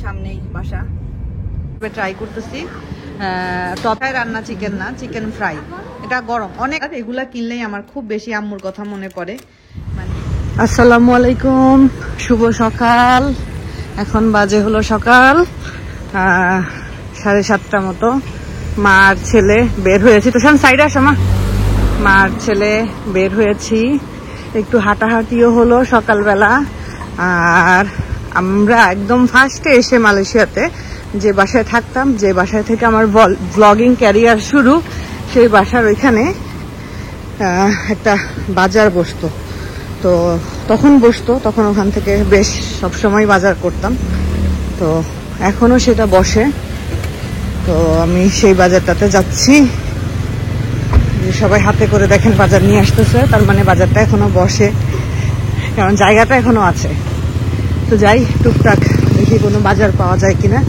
সামনেই বাসা, ট্রাই করতেছি টপে রান্না, চিকেন না, চিকেন ফ্রাই। এটা গরম অনেক, এগুলা কিনলেই আমার খুব বেশি আম্মুর কথা মনে পড়ে। আসসালামু আলাইকুম, শুভ সকাল। এখন বাজে হলো সকাল 7:30 মতো। মা আর ছেলে বের হয়েছি, তো সাইডে আসো মা। মা আর ছেলে বের হয়েছি, একটু হাঁটাহাঁটিও হলো সকালবেলা। আর আমরা একদম ফার্স্টে এসে মালয়েশিয়াতে যে বাসায় থাকতাম, যে বাসায় থেকে আমার ব্লগিং ক্যারিয়ার শুরু, সেই বাসার ওইখানে একটা বাজার বসতো। তো তখন ওখান থেকে বেশ সবসময় বাজার করতাম। তো এখনো সেটা বসে। তো আমি সেই বাজারটাতে যাচ্ছি। সবাই হাতে করে দেখেন বাজার নিয়ে আসতেছে, তার মানে বাজারটা এখনো বসে, কারণ জায়গাটা এখনো আছে। তো যাই, টুকটাক দেখি কোনো বাজার পাওয়া যায় কিনা।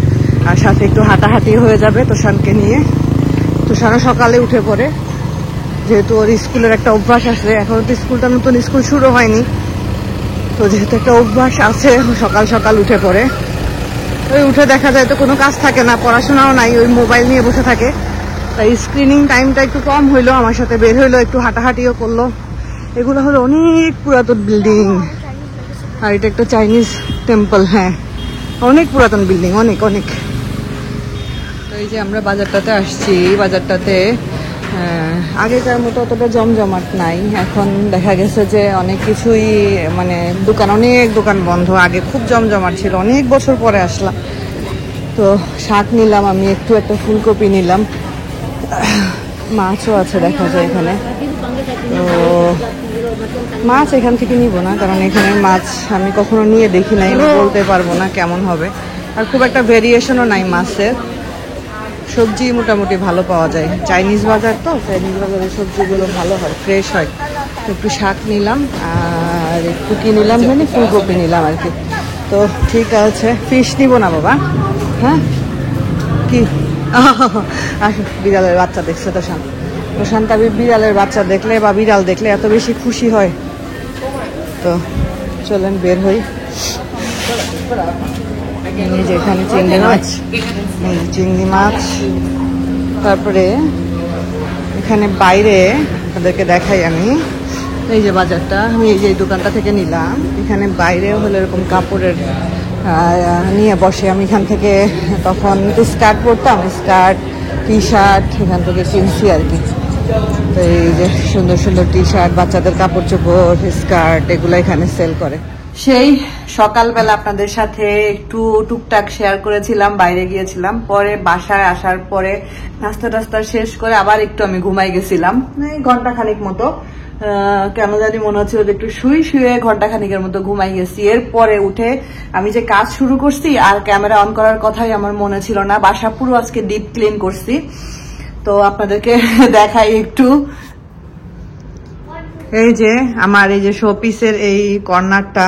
আর সাথে একটু হাঁটাহাঁটি হয়ে যাবে তোষানকে নিয়ে। তোষানও সকালে উঠে পড়ে, যেহেতু ওর স্কুলের একটা অভ্যাস আছে। এখন তো স্কুলটা নতুন স্কুল শুরু হয়নি, তো যেহেতু একটা অভ্যাস আছে সকাল সকাল উঠে পড়ে। ওই উঠে দেখা যায় তো কোনো কাজ থাকে না, পড়াশোনাও নাই, ওই মোবাইল নিয়ে বসে থাকে। তাই স্ক্রিনিং টাইমটা একটু কম হইলো, আমার সাথে বের হইলো, একটু হাঁটাহাঁটিও করলো। এগুলো হলো অনেক পুরাতন বিল্ডিং, আর এটা একটা চাইনিজ টেম্পল। হ্যাঁ, অনেক পুরাতন বিল্ডিং, অনেক অনেক। তো এই যে আমরা বাজারটাতে আসছি, বাজারটাতে আগেকার মতো অতটা জমজমাট নাই। এখন দেখা গেছে যে অনেক কিছুই, মানে অনেক দোকান বন্ধ। আগে খুব জমজমাট ছিল, অনেক বছর পরে আসলাম। তো শাক নিলাম আমি, একটা ফুলকপি নিলাম, মাছও আছে দেখা যায় এখানে। তো মাছ এখান থেকে নিব না, কারণ এখানে মাছ আমি কখনো নিয়ে দেখি নাই, বলতে পারবো না কেমন হবে। আর খুব একটা ভেরিয়েশনও নাই মাছের। সবজি মোটামুটি ভালো পাওয়া যায়, চাইনিজ বাজার তো, চাইনিজ বাজারের সবজিগুলো ভালো হয়, ফ্রেশ হয়। একটু শাক নিলাম আর একটু কি নিলাম জানি, ফুলকপি নিলাম আর কি। তো ঠিক আছে, ফিশ নিব না বাবা। হ্যাঁ কি আসো, বিড়ালের বাচ্চা দেখছে প্রশান্ত বিড়ালের বাচ্চা দেখলে বা বিড়াল দেখলে এত বেশি খুশি হয়। তো চলেন বের হই। এখানে চিংড়ি মাছ, তারপরে এখানে বাইরে তাদেরকে দেখাই আমি। এই যে বাজারটা আমি এই যে দোকানটা থেকে নিলাম, এখানে বাইরে হলো এরকম কাপড়ের নিয়ে বসে। আমি এখান থেকে তখন স্কার্ট পরতাম, স্কার্ট টি শার্ট এখান থেকে কিনছি আর কি। তো এই যে সুন্দর সুন্দর টি শার্ট, বাচ্চাদের কাপড় চোপড়, স্কার্ট, এগুলো এখানে সেল করে। সেই সকালবেলা আপনাদের সাথে একটু টুকটাক শেয়ার করেছিলাম, বাইরে গিয়েছিলাম। পরে বাসায় আসার পরে নাস্তা টাস্তা শেষ করে আবার একটু আমি ঘুমাই গেছিলাম, ঘন্টাখানিক মতো। কেন জানি মনে হচ্ছিল যে একটু শুয়ে ঘন্টাখানিকের মতো ঘুমাই গেছি। এরপরে উঠে আমি যে কাজ শুরু করছি, আর ক্যামেরা অন করার কথাই আমার মনে ছিল না। বাসা পুরো আজকে ডিপ ক্লিন করছি, তো আপনাদেরকে দেখাই একটু। এই যে আমার এই যে শোপিসের এই কর্নারটা,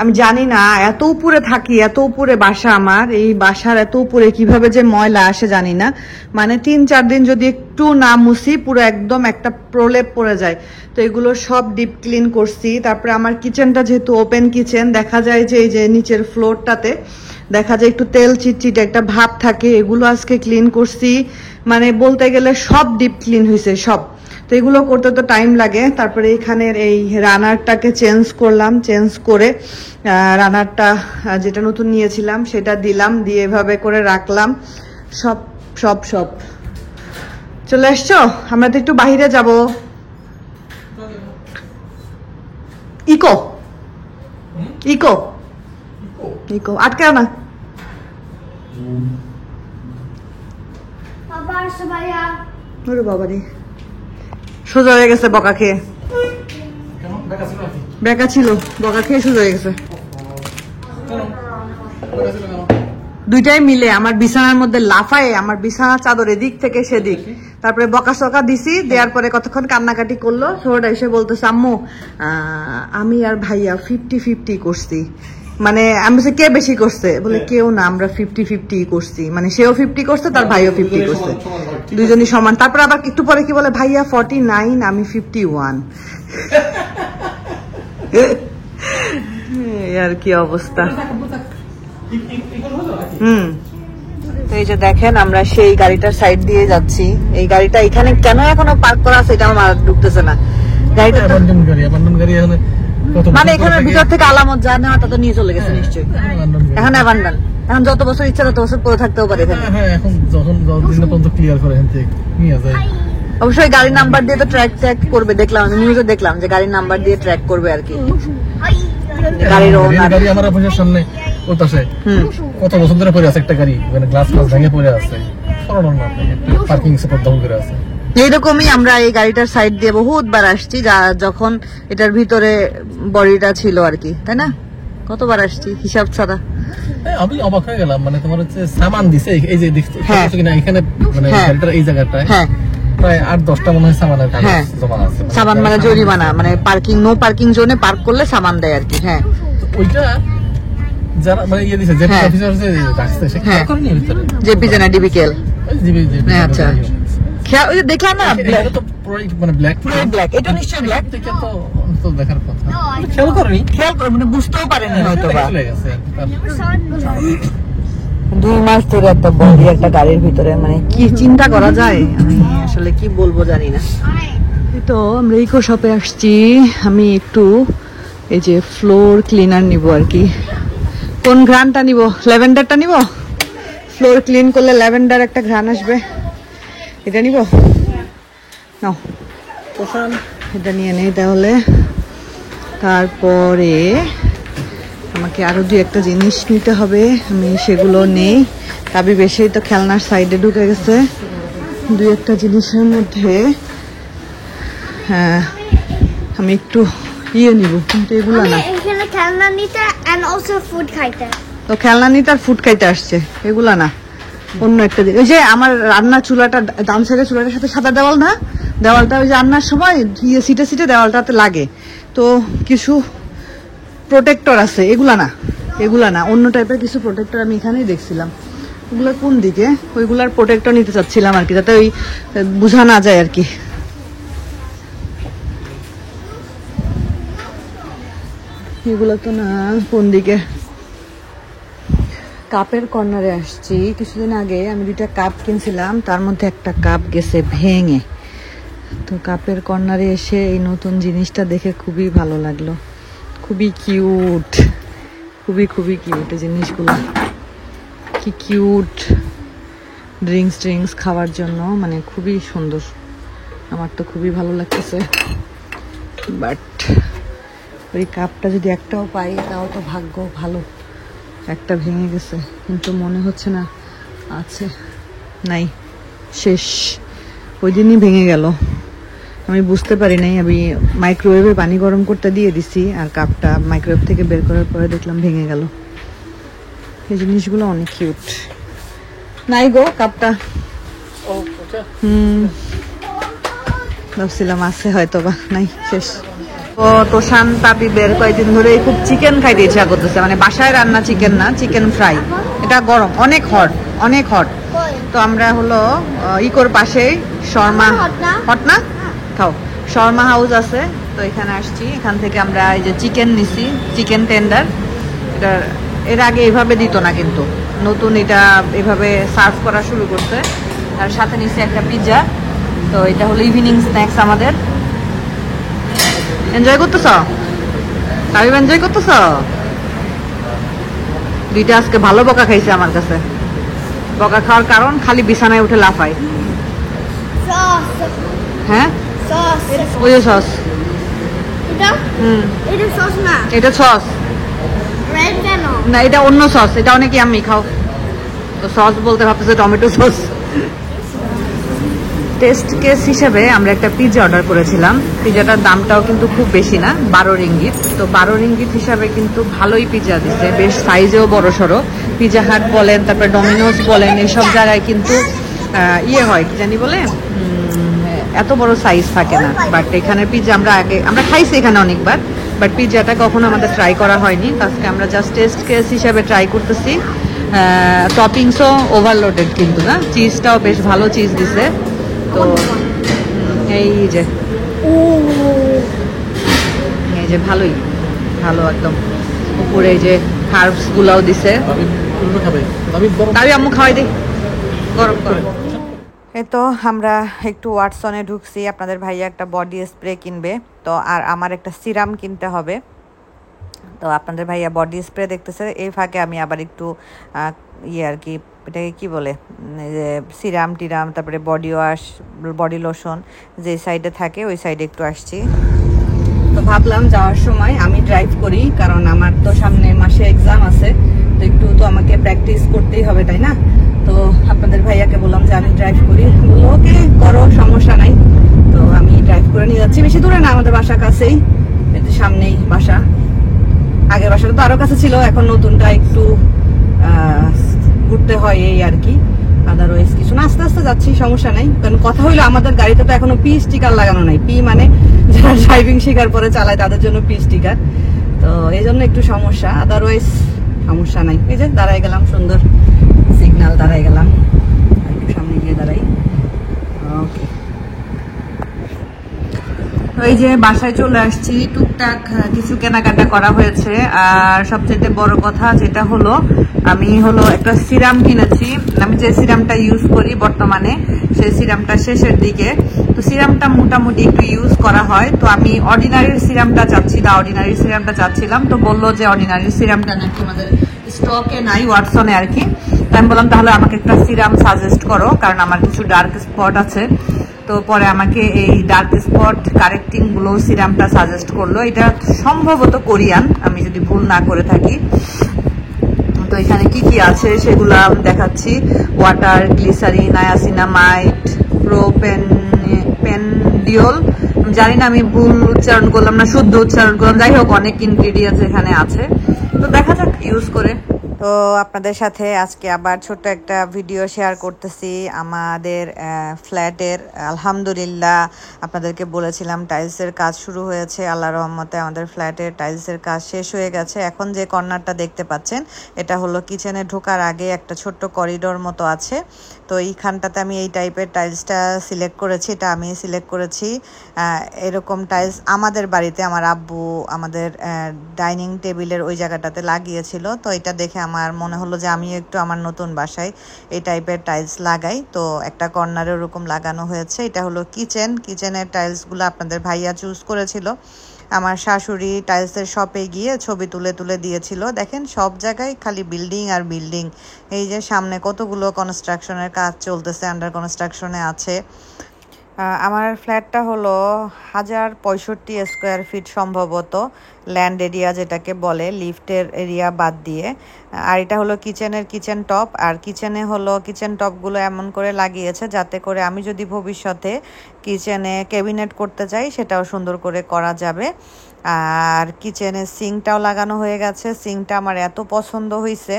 আমি জানি না এত উপরে থাকি, এত উপরে বাসা আমার, এই বাসার এত উপরে কিভাবে যে ময়লা আসে জানি না। মানে 3-4 দিন যদি একটু না মুছি, পুরো একদম একটা প্রলেপ পড়ে যায়। তো এগুলো সব ডিপ ক্লিন করছি। তারপরে আমার কিচেনটা যেহেতু ওপেন কিচেন, দেখা যায় যে এই যে নিচের ফ্লোরটাতে দেখা যায় একটু তেল চিটচিটে একটা ভাব থাকে, এগুলো আজকে ক্লিন করছি। মানে বলতে গেলে সব ডিপ ক্লিন হয়েছে সব। তো এগুলো করতে তো টাইম লাগে। তারপরে এখানের এই রানারটাকে চেঞ্জ করলাম, চেঞ্জ করে রানারটা যেটা নতুন নিয়েছিলাম সেটা দিলাম, দিয়ে এভাবে করে রাখলাম। সব সব সব চলে আসছো। আমরা তো একটু বাহিরে যাব। ইকো ইকো ইকো আটকাও না। ওরে বাবারে, সোজা হয়ে গেছে বকা খেয়ে। বেকা ছিল, বকা খেয়ে সোজা হয়ে গেছে। দুইটাই মিলে আমার বিছানার মধ্যে লাফায়, আমার বিছানার চাদর এদিক থেকে সেদিক। তারপরে বকা সকা দিছি, দেওয়ার পরে কতক্ষণ কান্নাকাটি করলো। সোটা এসে বলতেছে, আম্মু আমি আর ভাইয়া 50-50 করছি। মানে আমি বলছি কে বেশি করছে, বলে কেউ না, আমরা 50-50 করছি। মানে সেও 50 করছে, তার ভাইও 50 করছে, দুইজনই সমান। তারপর আবার একটু পরে কি বলে, ভাইয়া 49, আমি 51। আর কি অবস্থা। তো এই যে দেখেন আমরা সেই গাড়িটার সাইড দিয়ে যাচ্ছি। এই গাড়িটা এখানে কেন এখনো পার্ক করা আছে এটা আমার ঢুকতেছে না। গাড়িটা মানে এখানের ভিতর থেকে আলামত যা নেওয়া তা তো নিয়ে চলে গেছে নিশ্চয়ই। এখন অ্যাবান্ডন, এখন যত বছর ইচ্ছা তত বছর পরে থাকতেও পারে এখানে। এখন যখন ক্লিয়ার করে এখান থেকে নিয়ে যায়। অবশ্যই গাড়ির নাম্বার দিয়ে তো ট্র্যাক করবে, দেখলাম আমি নিউজে দেখলাম যে গাড়ির নাম্বার দিয়ে ট্র্যাক করবে আর কি। গাড়ির ওনার গাড়ি আমার অফিসের সামনে ওই পাশে কত বছর ধরে পড়ে আছে একটা গাড়ি, মানে গ্লাস ভেঙে পড়ে আছে, পার্কিং স্পট দখল করে আছে। এইরকমই আমরা এই গাড়িটার সাইড দিয়ে বহুতবার আসছি, যখন এটার ভিতরে বডিটা ছিল আর কি, তাই না? কতবার আসছি হিসাব ছাড়া। আমি অবাক হয়ে গেলাম, মানে তোমার হচ্ছে সামান দিছে এই যে দেখছো কিনা এখানে, মানে গাড়িটার এই জায়গাটায় প্রায় 8-10টা মনে হয় সামানের কাগজ জমা আছে। সামান মানে জরিমানা, মানে পার্কিং নো পার্কিং জোনে পার্ক করলে সামান দেয় আর কি। হ্যাঁ, ওইটা যারা মানে ইয়ে দিছে, জেপি অফিসার আছে রাখছে, সে খেয়াল করেনি ভিতরে। জেপি জানা ডিবিকেল। আচ্ছা, খেয়াল ওই দেখলাম না, এটা তো পুরো মানে ব্ল্যাক, এটা নিশ্চয়ই ব্ল্যাক। দেখে তো দেখার কথা, খেয়াল করেনি, মানে বুঝতেও পারেনি হয়তো বা। চলে গেছে 2 মাস ধরে একটা বডি একটা গাড়ির ভিতরে, মানে কি চিন্তা করা যায়, আমি আসলে কি বলবো জানি না। তো আমরা ইকো শপে আসছি, আমি একটু এই যে ফ্লোর ক্লিনার নিব আর কি। কোন ঘ্রাণটা নিব? ল্যাভেন্ডারটা নিব। ফ্লোর ক্লিন করলে ল্যাভেন্ডার একটা ঘ্রাণ আসবে, এটা নিব। নাও এটা নিয়ে নেই তাহলে। তারপরে আমাকে আরো 2-1টা জিনিস নিতে হবে, আমি সেগুলো নেই। তাবি বেশি তো খেলনার সাইডে ঢুকে গেছে। 2-1টা জিনিসের মধ্যে হ্যাঁ আমি একটু ইয়ে নিব, কিন্তু এগুলো না। এখানে খেলনা নিতে and also food খাইতে। তো খেলনা নিতে আর ফুড খাইতে আসছে, এগুলা না, অন্য একটা জিনিস। ওই যে আমার রান্নার চুলাটা, ডান সাইডের চুলাটার সাথে সাদা দেওয়াল না, দেওয়ালটা ওই যে রান্নার সময় সিটে দেওয়ালটাতে লাগে, তো কিছু প্রোটেক্টর আছে, এগুলা না, অন্য টাইপের কিছু প্রোটেক্টর আমি এখানেই দেখছিলাম। ওগুলো কোন দিকে? ওইগুলার প্রোটেক্টর নিতে চাচ্ছিলাম আর কি, যাতে ওই বোঝা না যায় আর কি। এগুলো তো না, কোন দিকে? কাপের কর্নারে আসছি। কিছুদিন আগে আমি 2টা কাপ কিনছিলাম, তার মধ্যে একটা কাপ গেছে ভেঙে। তো কাপের কর্নারে এসে এই নতুন জিনিসটা দেখে খুবই ভালো লাগলো, খুবই কিউট, খুবই কিউট এই জিনিসগুলো, কি কিউট। ড্রিঙ্কস খাওয়ার জন্য মানে খুবই সুন্দর, আমার তো খুবই ভালো লাগতেছে। বাট ওই কাপটা যদি একটাও পাই তাও তো ভাগ্য ভালো। একটা ভেঙে গেছে, কিন্তু মনে হচ্ছে না আছে, নাই, শেষ। ওই দিনই ভেঙে গেল, আমি বুঝতে পারি নাই। আমি মাইক্রোওয়েভে পানি গরম করতে দিয়ে দিছি, আর কাপটা মাইক্রোওয়েভ থেকে বের করার পরে দেখলাম ভেঙে গেল। এই জিনিসগুলো অনেক কিউট। নাই গো কাপটা, ভাবছিলাম আছে হয়তো বা, নাই, শেষ। ও তোষান তাপি বের কয়েকদিন ধরে খুব চিকেন খাইতে ইচ্ছা করতেছে, মানে বাসায় রান্না চিকেন না, চিকেন ফ্রাই। এটা গরম, অনেক হট। তো আমরা হলো ইকোর পাশেই শর্মা, হট না খাও, শর্মা হাউস আছে, তো এখানে আসছি। এখান থেকে আমরা এই যে চিকেন নিছি, চিকেন টেন্ডার। এটা এর আগে এভাবে দিত না, কিন্তু নতুন এটা এভাবে সার্ভ করা শুরু করছে। আর সাথে নিছি একটা পিৎজা। তো এটা হলো ইভিনিং স্ন্যাক্স আমাদের। এনজয় করতেছ? তাবিব এনজয় করতেছ? 2টা আজকে ভালো বকা খাইছে আমার কাছে। বকা খাওয়ার কারণ খালি বিছানায় উঠে লাফায়। হ্যাঁ, ওই যে সস। এটা সস না, এটা অন্য সস, এটা অনেক ইয়াম্মি, খাও। তো সস বলতে ভাবতেছে টমেটো সস। টেস্ট কেস হিসেবে আমরা একটা পিৎজা অর্ডার করেছিলাম। পিৎজাটার দামটাও কিন্তু খুব বেশি না, 12 রিঙ্গিত। তো 12 রিঙ্গিত হিসাবে কিন্তু ভালোই পিৎজা দিচ্ছে, বেশ সাইজেও বড় সড়ো। পিৎজা হাট বলেন, তারপরে ডমিনোজ বলেন, এইসব জায়গায় কিন্তু ইয়ে হয়, কি জানি বলে, এত বড় সাইজ থাকে না। বাট এখানে পিৎজা আমরা খাইছি এখানে অনেকবার, বাট পিৎজাটা কখনো আমাদের ট্রাই করা হয়নি। আজকে আমরা জাস্ট টেস্ট কেস হিসাবে ট্রাই করতেছি। টপিংসও ওভারলোডেড কিন্তু না, চিজটাও বেশ ভালো চিজ দিছে। তো এই যে ভালোই ভালো একদম। উপরে এই যে হার্বস গুলাও দিছে। তাই আম্মু খাওয়াই দিই গরম করে। এই তো আমরা একটু ওয়াটসনে ঢুকছি, আপনাদের ভাইয়া একটা বডি স্প্রে কিনবে, তো আর আমার একটা সিরাম কিনতে হবে। তো আপনাদের ভাইয়া বডি স্প্রে দেখতেছে, এই ফাঁকে আমি আবার একটু আর কি এটাকে কি বলে, যে সিরাম টিরাম, তারপরে বডি ওয়াশ, বডি লোশন যে সাইডে থাকে ওই সাইডে একটু আসছি। তো ভাবলাম যাওয়ার সময় আমি ড্রাইভ করি, কারণ আমার তো সামনে মাসে এক্সাম আছে, তো একটু তো আমাকে প্র্যাকটিস করতেই হবে, তাই না? তো আপনাদের ভাইয়াকে বললাম যে আমি ড্রাইভ করি, বললো ওকে করো, সমস্যা নাই। তো আমি ড্রাইভ করে নিয়ে যাচ্ছি, বেশি দূরে না, আমাদের বাসা কাছেই, একটু সামনেই বাসা। আগের বাসাটা তো আরো কাছে ছিল, এখন নতুনটা একটু ঘুরতে হয় এই আর কি, আদারওয়াইজ কিছু না, আস্তে আস্তে যাচ্ছি, সমস্যা নাই। কারণ কথা হইলো আমাদের গাড়িতে তো এখনো পি স্টিকার লাগানো নাই, পি মানে যারা ড্রাইভিং শেখার পরে চালায় তাদের জন্য পি স্টিকার, তো এই জন্য একটু সমস্যা, আদারওয়াইজ সমস্যা নাই। এই যে দাঁড়াই গেলাম, সুন্দর সিগন্যাল, দাঁড়াই গেলাম, একটু সামনে গিয়ে দাঁড়াই। ওকে, এই যে বাসায় চলে আসছি, টুকটাক কিছু কেনাকাটা করা হয়েছে। আর সবচেয়ে বড় কথা যেটা হলো, আমি একটা সিরাম কিনেছি। আমি যে সিরামটা ইউজ করি বর্তমানে, সেই সিরামটা শেষের দিকে, তো সিরামটা মোটামুটি একটু ইউজ করা হয়। তো আমি অর্ডিনারি সিরামটা চাচ্ছি না, অর্ডিনারি সিরামটা চাচ্ছিলাম, তো বললো যে অর্ডিনারি সিরামটা নাকি আমাদের স্টকে নাই, ওয়াটসনে আর কি। তো আমি বললাম তাহলে আমাকে একটা সিরাম সাজেস্ট করো, কারণ আমার কিছু ডার্ক স্পট আছে। তো পরে আমাকে এই ডার্ক স্পট কারেক্টিং গ্লো সিরামটা সাজেস্ট করলো, এটা সম্ভবত কোরিয়ান, আমি যদি ভুল না করে থাকি। তো এখানে কি কি আছে সেগুলো দেখাচ্ছি, ওয়াটার, গ্লিসারিন, নায়াসিনামাইড, প্রোপেনডিওল, জানি না আমি ভুল উচ্চারণ করলাম না শুদ্ধ উচ্চারণ করলাম, যাই হোক অনেক ইনগ্রিডিয়েন্টস এখানে আছে, তো দেখা যাক ইউজ করে। তো আপনাদের সাথে আজকে আবার ছোট্ট একটা ভিডিও শেয়ার করতেছি আমাদের ফ্ল্যাটের। আলহামদুলিল্লাহ, আপনাদেরকে বলেছিলাম টাইলসের কাজ শুরু হয়েছে, আল্লাহর রহমতে আমাদের ফ্ল্যাটের টাইলসের কাজ শেষ হয়ে গেছে। এখন যে কর্নারটা দেখতে পাচ্ছেন এটা হলো কিচেনে ঢোকার আগে একটা ছোট্ট করিডোর মতো আছে, তো এইখানটাতে আমি এই টাইপের টাইলসটা সিলেক্ট করেছি, এটা আমি সিলেক্ট করেছি। এরকম টাইলস আমাদের বাড়িতে আমার আব্বু আমাদের ডাইনিং টেবিলের ওই জায়গাটাতে লাগিয়েছিল, তো এটা দেখে আমার মনে হলো যে আমিও একটু আমার নতুন বাসায় এই টাইপের টাইলস লাগাই। তো একটা কর্নারে ওরকম লাগানো হয়েছে। এটা হলো কিচেনের টাইলসগুলো আপনাদের ভাইয়া চুজ করেছিল। আমার শাশুড়ি টাইলসের শপে গিয়ে ছবি তুলে তুলে দিয়েছিল। দেখেন সব জায়গায় খালি বিল্ডিং আর বিল্ডিং। এই যে সামনে কতগুলো কনস্ট্রাকশনের কাজ চলতেছে, আন্ডার কনস্ট্রাকশনে আছে। আমার ফ্ল্যাটটা হলো 1065 স্কোয়ার ফিট সম্ভবত, ল্যান্ড এরিয়া যেটাকে বলে, লিফটের এরিয়া বাদ দিয়ে। আর এটা হলো কিচেন টপ, আর কিচেনে হলো কিচেন টপগুলো এমন করে লাগিয়েছে যাতে করে আমি যদি ভবিষ্যতে কিচেনে ক্যাবিনেট করতে চাই সেটাও সুন্দর করে করা যাবে। আর কিচেনে সিঙ্কটাও লাগানো হয়ে গেছে, সিঙ্কটা আমার এত পছন্দ হয়েছে।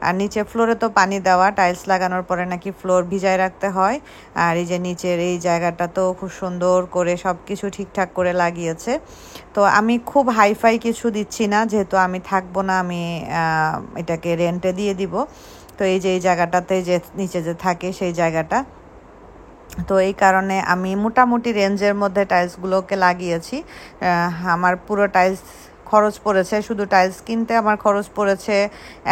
আর নিচে ফ্লোরে তো পানি দেওয়া, টাইলস লাগানোর পরে নাকি ফ্লোর ভিজায় রাখতে হয়। আর এই যে নিচের এই জায়গাটা তো খুব সুন্দর করে সব কিছু ঠিকঠাক করে লাগিয়েছে। তো আমি খুব হাইফাই কিছু দিচ্ছি না, যেহেতু আমি থাকবো না, আমি এটাকে রেন্টে দিয়ে দিব। তো এই যে এই জায়গাটাতে যে নিচে যে থাকে সেই জায়গাটা, তো এই কারণে আমি মোটামুটি রেঞ্জের মধ্যে টাইলসগুলোকে লাগিয়েছি। আমার পুরো টাইলস খরচ পড়েছে, শুধু টাইলস কিনতে আমার খরচ পড়েছে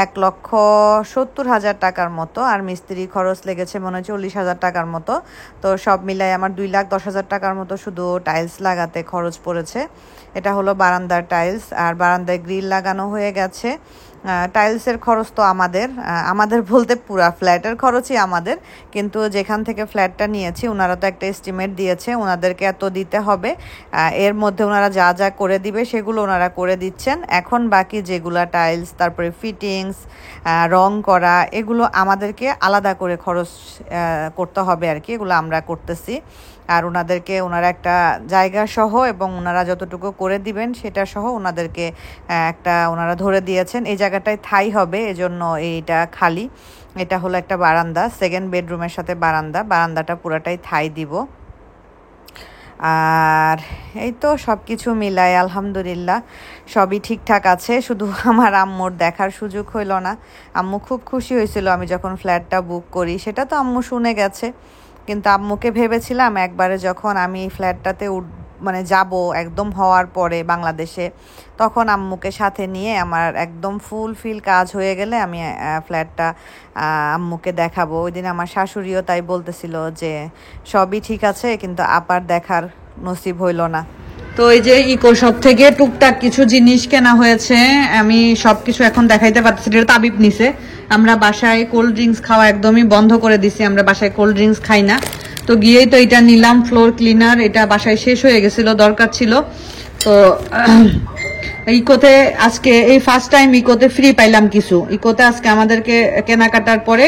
1,70,000 টাকার মতো, আর মিস্ত্রি খরচ লেগেছে মনে হয় 40,000 টাকার মতো। তো সব মিলাই আমার 2,10,000 টাকার মতো শুধু টাইলস লাগাতে খরচ পড়েছে। এটা হলো বারান্দার টাইলস, আর বারান্দায় গ্রিল লাগানো হয়ে গেছে। টাইলসের খরচ তো আমাদের বলতে পুরা ফ্ল্যাটের খরচই আমাদের, কিন্তু যেখান থেকে ফ্ল্যাটটা নিয়েছি ওনারা তো একটা এস্টিমেট দিয়েছে, ওনাদেরকে এত দিতে হবে, এর মধ্যে ওনারা যা যা করে দিবে সেগুলো ওনারা করে দিচ্ছেন। এখন বাকি যেগুলা টাইলস, তারপরে ফিটিংস, রং করা, এগুলো আমাদেরকে আলাদা করে খরচ করতে হবে আর কি, এগুলো আমরা করতেছি। আর ওনারা একটা জায়গা সহ এবং ওনারা যতটুকু করে দিবেন সেটা সহ ওনাদেরকে ওনারা ধরে দিয়েছেন। এই জায়গাটায় থাই হবে, এজন্য এইটা খালি। এটা হলো একটা বারান্দা, সেকেন্ড বেডরুমের সাথে বারান্দাটা পুরাটাই থাই দিব। আর এই তো সব কিছু মিলায় আলহামদুলিল্লাহ সবই ঠিকঠাক আছে। শুধু আমার আম্মুর দেখার সুযোগ হইল না। আম্মু খুব খুশি হয়েছিল আমি যখন ফ্ল্যাটটা বুক করি, সেটা তো আম্মু শুনে গেছে, কিন্তু আম্মুকে ভেবেছিলাম একবারে যখন আমি এই ফ্ল্যাটটাতে মানে যাব একদম হওয়ার পরে বাংলাদেশে, তখন আম্মুকে সাথে নিয়ে আমার একদম ফুলফিল কাজ হয়ে গেলে আমি ফ্ল্যাটটা আম্মুকে দেখাবো। ওই দিন আমার শাশুড়িও তাই বলতেছিল যে সবই ঠিক আছে, কিন্তু আপার দেখার নসিব হইল না। তো এই যে ইকো শপ থেকে টুকটাক কিছু জিনিস কেনা হয়েছে, আমি সবকিছু এখন দেখাইতে পারতেছি। এটা তাবিব নিছে। আমরা বাসায় কোল্ড ড্রিঙ্কস খাওয়া একদমই বন্ধ করে দিছি, আমরা বাসায় কোল্ড ড্রিঙ্কস খাই না। তো গিয়েই তো এটা নিলাম, ফ্লোর ক্লিনার। এটা বাসায় শেষ হয়ে গেছিল, দরকার ছিল। তো ইকোতে আজকে এই ফার্স্ট টাইম ইকোতে ফ্রি পাইলাম কিছু। ইকোতে আজকে আমাদেরকে কেনাকাটার পরে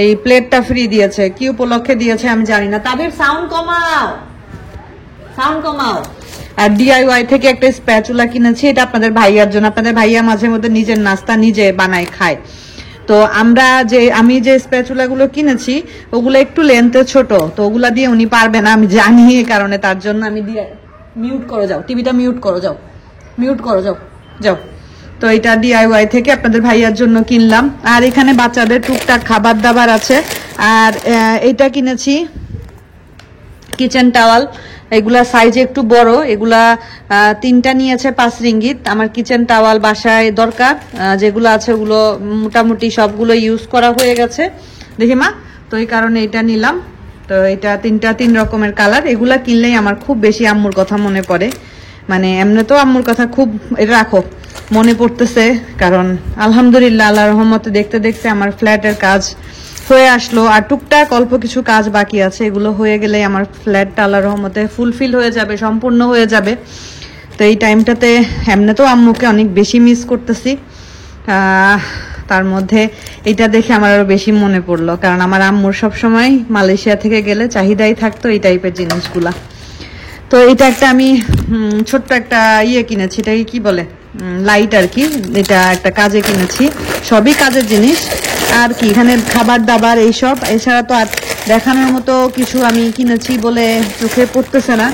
এই প্লেটটা ফ্রি দিয়েছে। কি উপলক্ষে দিয়েছে আমি জানি না। তাবিব সাউন্ড কমাও, সাউন্ড কমাও। আর ডিআইওয়াই থেকে একটা স্প্যাচুলা কিনেছি, এটা আপনাদের ভাইয়ার জন্য। আপনাদের ভাইয়া মাঝে মধ্যে নিজের নাস্তা নিজে বানায় খায়। তো আমি যে স্প্যাচুলা গুলো কিনেছি ওগুলো একটু লেন্থে ছোট, তো ওগুলা দিয়ে উনি পারবে না আমি জানি, এই কারণে তার জন্য আমি দিয়ে মিউট করে যাও, টিভিটা মিউট করো, যাও মিউট করো, যাও যাও। তো এটা ডিআইওয়াই থেকে আপনাদের ভাইয়ার জন্য কিনলাম। আর এখানে বাচ্চাদের টুকটাক খাবার দাবার আছে। আর এটা কিনেছি কিচেন টাওয়াল, এগুলা সাইজ একটু বড়, এগুলা 3টা নিয়েছে 5 রিঙ্গিত। আমার কিচেন টাওয়াল বাসায় দরকার, যেগুলো আছে ওগুলো মোটামুটি সবগুলো ইউজ করা হয়ে গেছে, দেখি মা। তো এই কারণে এটা নিলাম। তো এটা 3 রকমের কালার। এগুলা কিনলেই আমার খুব বেশি আম্মুর কথা মনে পড়ে, মানে এমনি তো আম্মুর কথা খুব রাখো মনে পড়তেছে, কারণ আলহামদুলিল্লাহ আল্লাহর রহমতে দেখতে দেখতে আমার ফ্ল্যাটের কাজ হয়ে আসলো। আর টুকটাক অল্প কিছু কাজ বাকি আছে, এগুলো হয়ে গেলে আমার ফ্ল্যাটটা আল্লাহর রহমতে ফুলফিল হয়ে যাবে, সম্পূর্ণ হয়ে যাবে। তো এই টাইমটাতে এমনি তো আম্মুকে অনেক বেশি মিস করতেছি, তার মধ্যে এটা দেখে আমার আরো বেশি মনে পড়লো, কারণ আমার আম্মুর সবসময় মালয়েশিয়া থেকে গেলে চাহিদাই থাকতো এই টাইপের জিনিসগুলা। তো এটা একটা আমি ছোট্ট একটা কিনেছি, এটাকে কি বলে, লাইট আর কি। এটা একটা কাজে কিনেছি, সবই কাজের জিনিস আর কি। এখানে খাবার দাবার এইসব, এছাড়া তো আর দেখানোর মতো কিছু আমি কিনেছি বলে চোখে পড়তেছে না।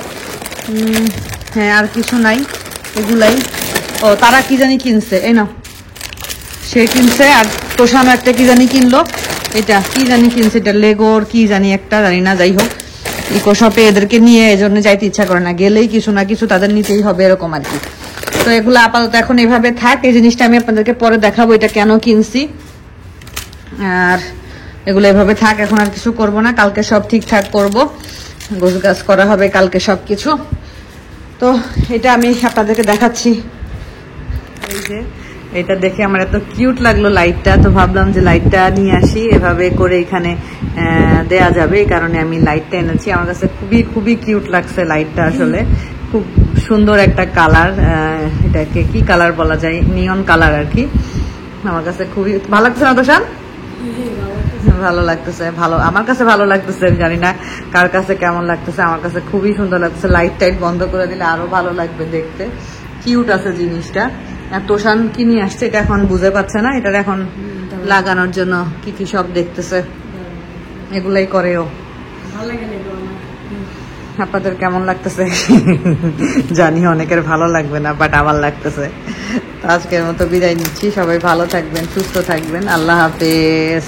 হ্যাঁ, আর কিছু নাই, এগুলাই। ও তারা কি জানি কিনছে, এই নাও, সে কিনছে। আর তোষানো একটা কি জানি কিনলো, এটা কি জানি কিনছে, এটা লেগোর কি জানি একটা, জানি না। যাই হোক, ইকো শপে এদেরকে নিয়ে এজন্য যাইতে ইচ্ছা করে না, গেলেই কিছু না কিছু তাদের নিতেই হবে, এরকম আর কি। তো এগুলো আপাতত এখন এভাবে থাক। এই জিনিসটা আমি আপনাদেরকে পরে দেখাবো এটা কেন কিনছি। আর এগুলো এভাবে থাক, এখন আর কিছু করব না, কালকে সব ঠিকঠাক করব, গোছগাছ করা হবে কালকে সবকিছু। তো এটা আমি আপনাদেরকে দেখাচ্ছি। এই যে এটা দেখে আমার এত কিউট লাগলো লাইটটা, তো ভাবলাম যে লাইটটা নিয়ে আসি, এভাবে করে এখানে দেয়া যাবে, এই কারণে আমি লাইটটা এনেছি। আমার কাছে খুবই খুবই কিউট লাগছে লাইটটা, আসলে খুব সুন্দর একটা কালার। এটাকে কি কালার বলা যায়, নিয়ন কালার আর কি। আমার কাছে খুবই ভালো লাগছে না তোষান? ভালো লাগতেছে, ভালো, আমার কাছে ভালো লাগতেছে, জানি না কার কাছে কেমন লাগতেছে। আমার কাছে খুবই সুন্দর লাগছে। লাইট টাইট বন্ধ করে দিলে আরো ভালো লাগবে দেখতে, কিউট আছে জিনিসটা। আর তোষান কি নিয়ে আসছে এটা এখন বুঝে পাচ্ছে না, এটার এখন লাগানোর জন্য কি কি সব দেখতেছে, এগুলাই করেও। আপনাদের কেমন লাগতেছে জানি অনেকের ভালো লাগবে না, বাট আমার লাগতেছে। আজকের মতো বিদায় নিচ্ছি, সবাই ভালো থাকবেন, সুস্থ থাকবেন, আল্লাহ হাফেজ।